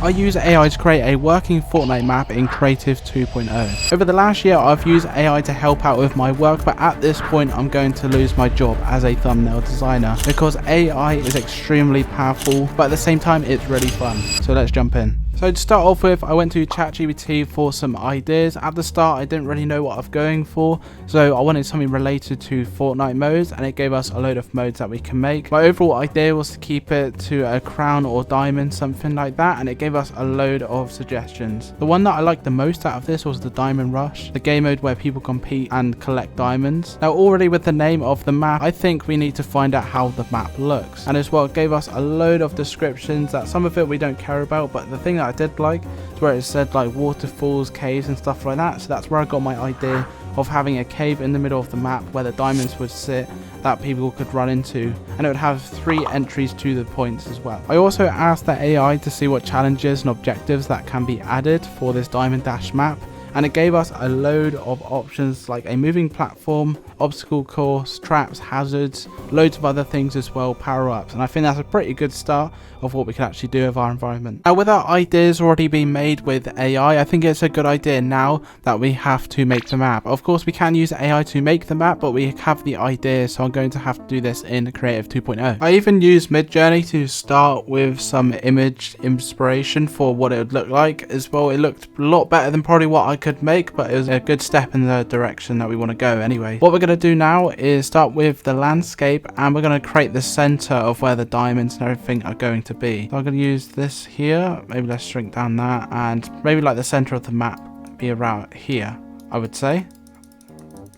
I use AI to create a working Fortnite map in Creative 2.0. Over the last year I've used AI to help out with my work, but at this point I'm going to lose my job as a thumbnail designer because AI is extremely powerful, but at the same time it's really fun. So let's jump in. So to start off with, I went to ChatGPT for some ideas. At the start, I didn't really know what I was going for, so I wanted something related to Fortnite modes, and it gave us a load of modes that we can make. My overall idea was to keep it to a crown or diamond, something like that, and it gave us a load of suggestions. The one that I liked the most out of this was the Diamond Rush, the game mode where people compete and collect diamonds. Now already with the name of the map, I think we need to find out how the map looks, and as well it gave us a load of descriptions that some of it we don't care about, but the thing that I did like is where it said like waterfalls, caves and stuff like that. So that's where I got my idea of having a cave in the middle of the map where the diamonds would sit that people could run into, and it would have 3 entries to the points as well. I also asked the AI to see what challenges and objectives that can be added for this Diamond Dash map, and it gave us a load of options like a moving platform, obstacle course, traps, hazards, loads of other things as well, power-ups, and I think that's a pretty good start of what we can actually do with our environment. Now with our ideas already being made with AI, I think it's a good idea now that we have to make the map. Of course we can use AI to make the map, but we have the idea, so I'm going to have to do this in Creative 2.0. I even used Midjourney to start with some image inspiration for what it would look like as well. It looked a lot better than probably what I could make, but it was a good step in the direction that we want to go anyway. What we're going to do now is start with the landscape, and we're going to create the center of where the diamonds and everything are going to be. So I'm going to use this here, maybe let's shrink down that, and maybe like the center of the map be around here, I would say.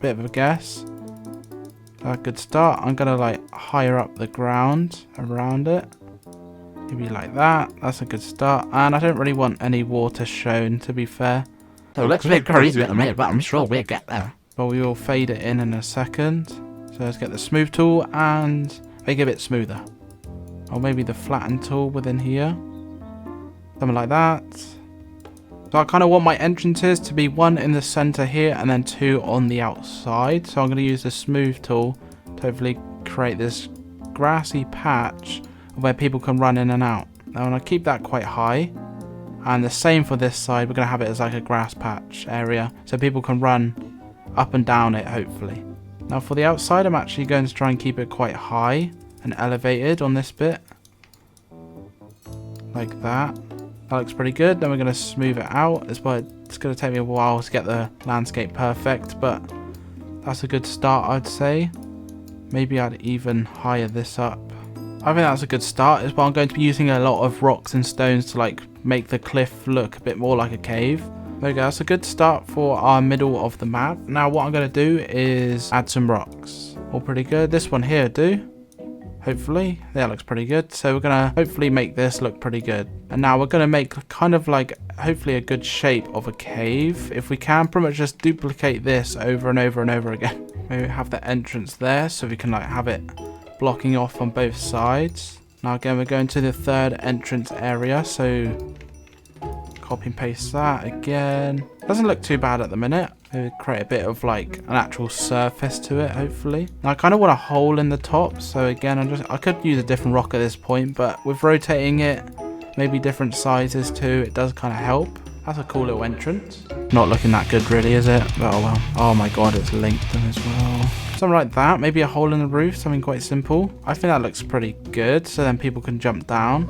Bit of a guess. A good start. I'm going to like higher up the ground around it, maybe like that. That's a good start, and I don't really want any water shown, to be fair. So let's make crazy at the minute, but I'm sure we'll get there. But we will fade it in a second. So let's get the smooth tool and make it a bit smoother. Or maybe the flatten tool within here. Something like that. So I kind of want my entrances to be 1 in the center here and then 2 on the outside. So I'm going to use the smooth tool to hopefully create this grassy patch where people can run in and out. Now I'm going to keep that quite high. And the same for this side, we're going to have it as like a grass patch area so people can run up and down it, hopefully. Now for the outside, I'm actually going to try and keep it quite high and elevated on this bit. Like that. That looks pretty good. Then we're going to smooth it out as well. It's going to take me a while to get the landscape perfect, but that's a good start, I'd say. Maybe I'd even higher this up. I think that's a good start as well. I'm going to be using a lot of rocks and stones to like make the cliff look a bit more like a cave. There we go, that's a good start for our middle of the map. Now what I'm going to do is add some rocks. All pretty good. This one here do. Hopefully. That looks pretty good. So we're going to hopefully make this look pretty good. And now we're going to make kind of like hopefully a good shape of a cave. If we can, pretty much just duplicate this over and over and over again. Maybe have the entrance there so we can like have it blocking off on both sides. Now again we're going to the 3rd entrance area, so copy and paste that again. Doesn't look too bad at the minute. Maybe create a bit of like an actual surface to it, hopefully. Now I kind of want a hole in the top, so again I could use a different rock at this point, but with rotating it, maybe different sizes too, it does kind of help. That's a cool little entrance. Not looking that good really, is it? Oh well. Oh my god, it's linked them as well. Something like that, maybe a hole in the roof, something quite simple. I think that looks pretty good, so then people can jump down.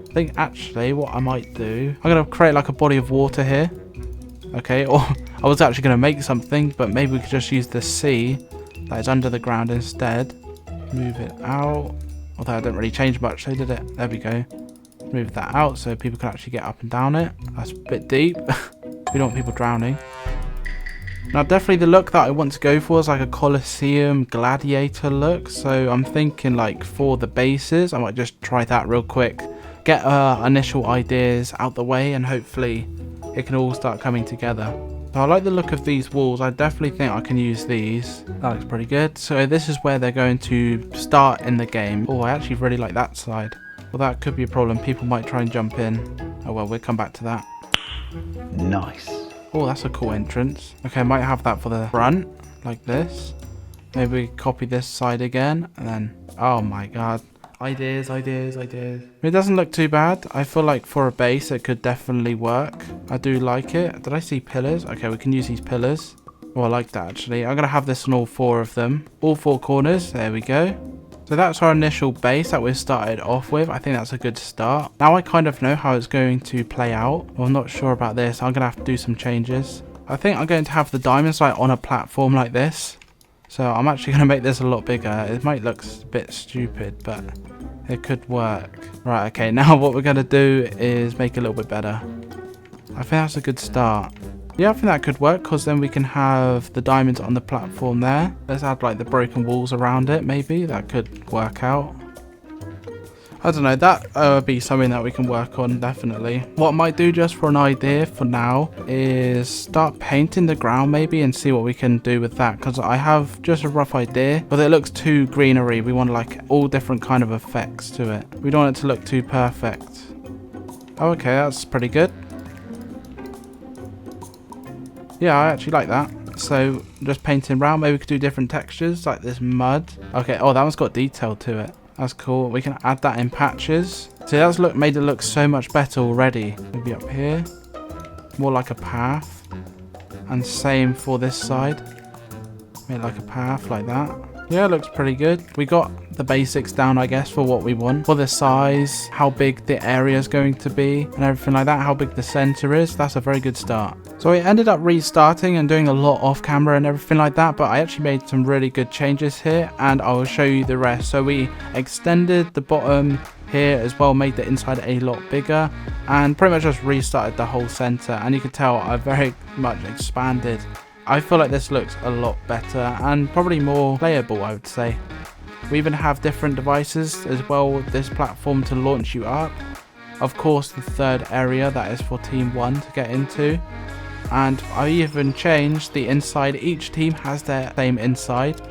I think actually what I might do, I'm going to create like a body of water here. Okay, or I was actually going to make something, but maybe we could just use the sea that is under the ground instead. Move it out, although I didn't really change much, so did it? There we go. Move that out so people can actually get up and down it. That's a bit deep. We don't want people drowning. Now definitely the look that I want to go for is like a Colosseum gladiator look, so I'm thinking like for the bases I might just try that real quick, get initial ideas out the way, and hopefully it can all start coming together. So I like the look of these walls. I definitely think I can use these. That looks pretty good. So this is where they're going to start in the game. Oh, I actually really like that side. Well, that could be a problem. People might try and jump in. Oh well, we'll come back to that. Nice. Oh, that's a cool entrance. Okay, I might have that for the front, like this. Maybe we copy this side again, and then, oh my god. Ideas. It doesn't look too bad. I feel like for a base, it could definitely work. I do like it. Did I see pillars? Okay, we can use these pillars. Oh, I like that actually. I'm going to have this on all 4 of them. All 4 corners. There we go. So that's our initial base that we've started off with. I think that's a good start. Now I kind of know how it's going to play out. Well, I'm not sure about this. I'm going to have to do some changes. I think I'm going to have the diamonds like on a platform like this. So I'm actually going to make this a lot bigger. It might look a bit stupid, but it could work. Right, okay. Now what we're going to do is make it a little bit better. I think that's a good start. Yeah, I think that could work because then we can have the diamonds on the platform there. Let's add like the broken walls around it, maybe. That could work out. I don't know, that would be something that we can work on, definitely. What I might do just for an idea for now is start painting the ground maybe and see what we can do with that. Because I have just a rough idea, but it looks too greenery. We want like all different kind of effects to it. We don't want it to look too perfect. Oh, okay, that's pretty good. Yeah, I actually like that. So just painting around, maybe we could do different textures like this mud. Okay, oh, that one's got detail to it. That's cool. We can add that in patches. See, that's made it look so much better already. Maybe up here, more like a path. And same for this side. Made like a path like that. Yeah, it looks pretty good. We got the basics down, I guess, for what we want. For the size, how big the area is going to be, and everything like that, how big the center is. That's a very good start. So I ended up restarting and doing a lot off camera and everything like that, but I actually made some really good changes here, and I will show you the rest. So we extended the bottom here as well, made the inside a lot bigger, and pretty much just restarted the whole center. And you can tell I very much expanded. I feel like this looks a lot better and probably more playable, I would say. We even have different devices as well with this platform to launch you up. Of course, the third area that is for Team 1 to get into. And I even changed the inside. Each team has their same inside.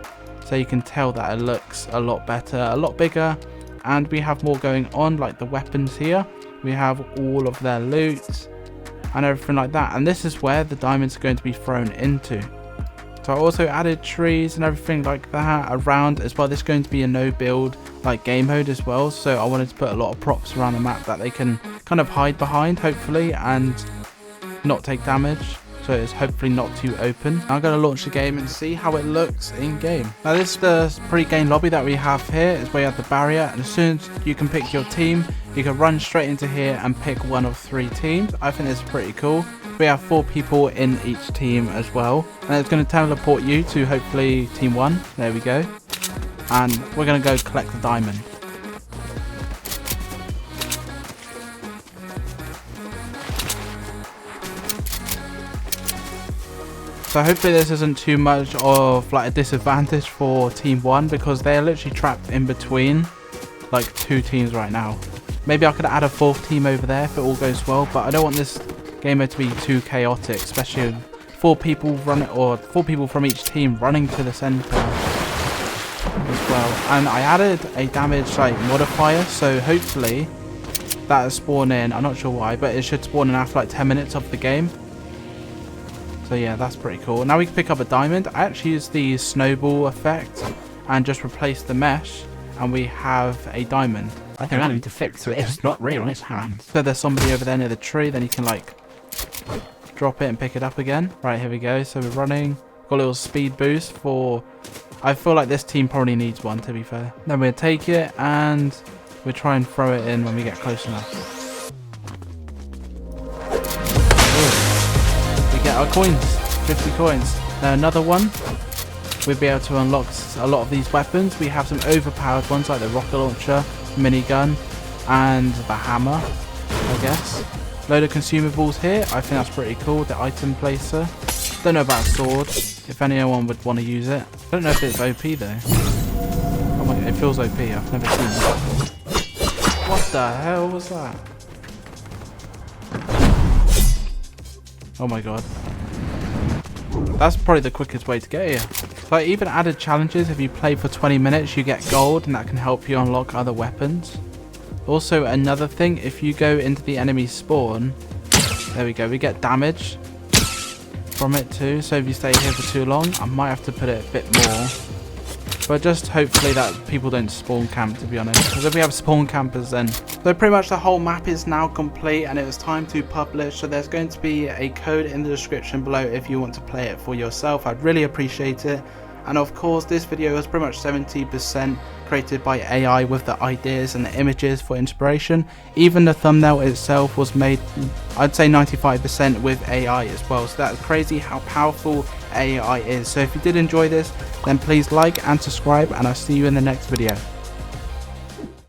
So you can tell that it looks a lot better, a lot bigger. And we have more going on, like the weapons here. We have all of their loot and everything like that, and this is where the diamonds are going to be thrown into. So I also added trees and everything like that around as well. This is going to be a no build like game mode as well, so I wanted to put a lot of props around the map that they can kind of hide behind, hopefully, and not take damage. So it's hopefully not too open. I'm going to launch the game and see how it looks in game. Now this is the pre-game lobby that we have here. Is where you have the barrier, and as soon as you can pick your team, you can run straight into here and pick one of 3 teams. I think this is pretty cool. We have 4 people in each team as well, and it's going to teleport you to hopefully team 1. There we go. And we're going to go collect the diamond. So hopefully this isn't too much of like a disadvantage for team 1, because they're literally trapped in between like 2 teams right now. Maybe I could add a 4th team over there if it all goes well, but I don't want this game mode to be too chaotic, especially 4 people running, or 4 people from each team running to the center as well. And I added a damage like modifier, so hopefully that'll spawn in. I'm not sure why, but it should spawn in after like 10 minutes of the game. So yeah, that's pretty cool. Now we can pick up a diamond. I actually used the snowball effect and just replace the mesh, and we have a diamond. I think I need to fix it. It's not real in its hands. So there's somebody over there near the tree. Then you can like drop it and pick it up again. Right, here we go. So we're running. Got a little speed boost for... I feel like this team probably needs one, to be fair. Then we'll take it and we'll try and throw it in when we get close enough. Ooh. We get our coins. 50 coins. Now another one. We'll be able to unlock a lot of these weapons. We have some overpowered ones like the rocket launcher, minigun, and the hammer, I guess. Load of consumables here. I think that's pretty cool. The item placer. Don't know about a sword, if anyone would want to use it. Don't know if it's OP though. Oh my god, it feels OP. I've never seen it. What the hell was that? Oh my god. That's probably the quickest way to get here. So I even added challenges. If you play for 20 minutes, you get gold, and that can help you unlock other weapons. Also, another thing, if you go into the enemy spawn, there we go, we get damage from it too. So if you stay here for too long, I might have to put it a bit more. but just hopefully that people don't spawn camp, to be honest, because if we have spawn campers then. So pretty much the whole map is now complete and it was time to publish, so there's going to be a code in the description below if you want to play it for yourself. I'd really appreciate it. And of course this video was pretty much 70% created by AI with the ideas and the images for inspiration. Even the thumbnail itself was made, I'd say 95% with AI as well. So that's crazy how powerful AI is. So if you did enjoy this, then please like and subscribe, and I'll see you in the next video.